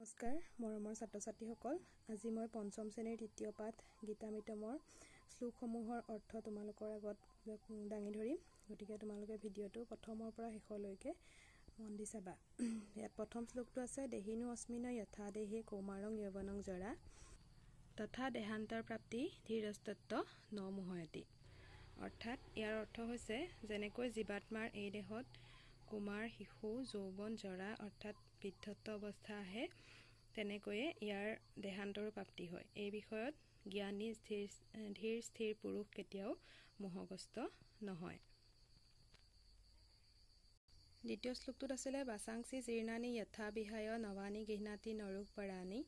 নমস্কাৰ মৰমৰ ছাত্ৰ ছাত্ৰীসকল আজি মই পঞ্চম শ্ৰেণীৰ তৃতীয় পাঠ গীতামিতমৰ শ্লোকসমূহৰ অৰ্থ তোমালোকৰ আগত দাঙি ধৰিম গতিকে তোমালোকে ভিডিঅটো প্ৰথমৰ পৰা শেষলৈকে মন দি চাবা ইয়াত প্ৰথম শ্লোকটো আছে দেহিনু অস্মিন যথা দেহে কৌমাৰং যৌৱনং জৰা তথা দেহান্তৰ প্ৰাপ্তি ধীৰস্তত্ব ন মোহয়তি অৰ্থাৎ ইয়াৰ অৰ্থ হৈছে যেনেকৈ জীৱাত্মাৰ এই দেহত কুমাৰ শিশু যৌৱন জৰা অৰ্থাৎ বৃদ্ধত্ব অৱস্থা আহে তেনেকৈয়ে ইয়াৰ দেহান্তৰো প্ৰাপ্তি হয় এই বিষয়ত জ্ঞানী ধীৰ স্থিৰ পুৰুষ কেতিয়াও মোহগ্ৰস্ত নহয় দ্বিতীয় শ্লোকটোত আছিলে বাসাংসি জীৰ্ণানি যথা বিহায় নৱানি গৃহ্ণাতি নৰুক পৰাণি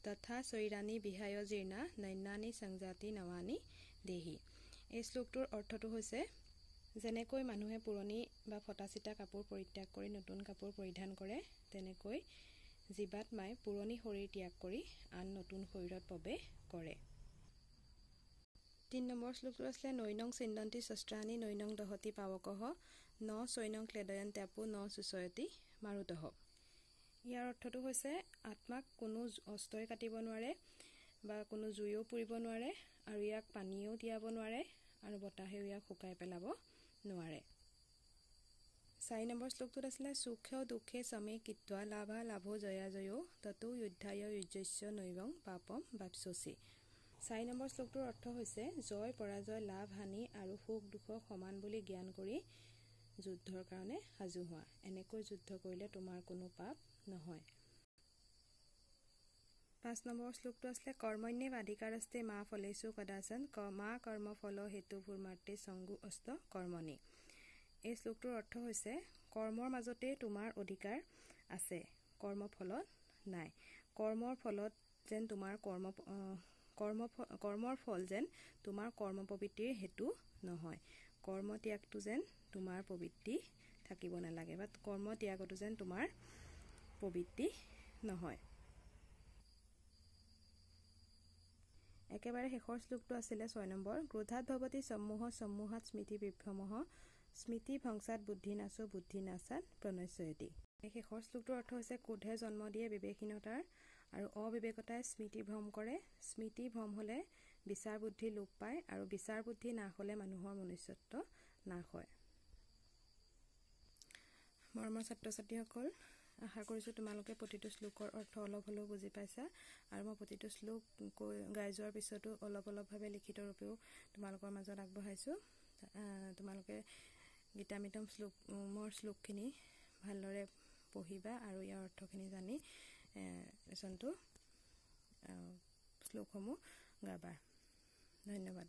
তথা চৈৰানি বিহায় জীৰ্ণা নৈন্যানি সংজাতি নৱানি দেহি এই শ্লোকটোৰ অৰ্থটো হৈছে যেনেকৈ মানুহে পুৰণি বা ফটাচিটা কাপোৰ পৰিত্যাগ কৰি নতুন কাপোৰ পৰিধান কৰে তেনেকৈ জীৱাত্মাই পুৰণি শৰীৰ ত্যাগ কৰি আন নতুন শৰীৰত প্ৰৱেশ কৰে ৩ নম্বৰ শ্লোকটো আছে নৈনং চিন্দন্তি শস্ত্ৰানি নৈনং দহতি পাৱকহ ন চৈনং ক্লেদয়ন্ত্যাপু ন সুচয়তি মাৰুতহ ইয়াৰ অৰ্থটো হৈছে আত্মাক কোনো অস্ত্ৰই কাটিব নোৱাৰে বা কোনো জুইও পুৰিব নোৱাৰে আৰু ইয়াক পানীও দিয়াব নোৱাৰে আৰু বতাহেও ইয়াক শুকাই পেলাব নোৱাৰে ৪ নম্বৰ শ্লোকটোত আছিলে সুখে দুখে সমেই কিত্বা লাভা লাভো জয়া জয়ো ততো যুদ্ধায় যুজ্যস্য নৈবং পাপম বাপসসি ৪ নম্বৰ শ্লোকটোৰ অৰ্থ হৈছে জয় পৰাজয় লাভ হানি আৰু সুখ দুখক সমান বুলি জ্ঞান কৰি যুদ্ধৰ কাৰণে সাজু হোৱা এনেকৈ যুদ্ধ কৰিলে তোমাৰ কোনো পাপ নহয় ৫ নম্বৰ শ্লোকটো আছিলে কৰ্মণ্যে বাধিকাৰস্তে মা ফলেষু কদাচন মা কৰ্ম ফল হেতু ভূৰ্মাৰ্তে সংগু অস্ত কৰ্মণি এই শ্লোকটোৰ অৰ্থ হৈছে কৰ্মৰ মাজতে তোমাৰ অধিকাৰ আছে কৰ্মফলত নাই কৰ্মৰ ফলত যেন তোমাৰ কৰ্মৰ ফল যেন তোমাৰ কৰ্ম পবিত্ৰিৰ হেতু নহয় কৰ্ম ত্যাগটো যেন তোমাৰ পবিত্ৰি থাকিব নালাগে বা কৰ্ম ত্যাগটো যেন তোমাৰ পবিত্ৰি নহয় একেবাৰে শেষৰ শ্লোকটো আছিলে ৬ নম্বৰ ক্ৰোধাত ভৱতি সম্মোহাত স্মৃতি বিভ্ৰমঃ স্মৃতি ভংসাত বুদ্ধিনাশো বুদ্ধিনাশাত প্ৰণশ্যয়তি এই শেষৰ শ্লোকটোৰ অৰ্থ হৈছে ক্ৰোধে জন্ম দিয়ে বিবেকহীনতাৰ আৰু অবিবেকতাই স্মৃতি ভ্ৰম কৰে স্মৃতি ভ্ৰম হলে বিচাৰ বুদ্ধি লোপ পায় আৰু বিচাৰ বুদ্ধি নাশ হলে মানুহৰ মনুষ্যত্ব নাশ হয় মৰমৰ ছাত্ৰ ছাত্ৰীসকল আশা কৰিছো তোমালোকে প্ৰতিটো শ্লোকৰ অৰ্থ অলপ হলেও বুজি পাইছা আৰু মই প্ৰতিটো শ্লোক গাই যোৱাৰ পিছতো অলপ ভাৱে লিখিত ৰূপেও তোমালোকৰ মাজত আগবঢ়াইছো তোমালোকে গীতামিতম শ্লোকখিনি ভালদৰে পঢ়িবা আৰু ইয়াৰ অৰ্থখিনি জানি শ্লোকসমূহ গাবা ধন্যবাদ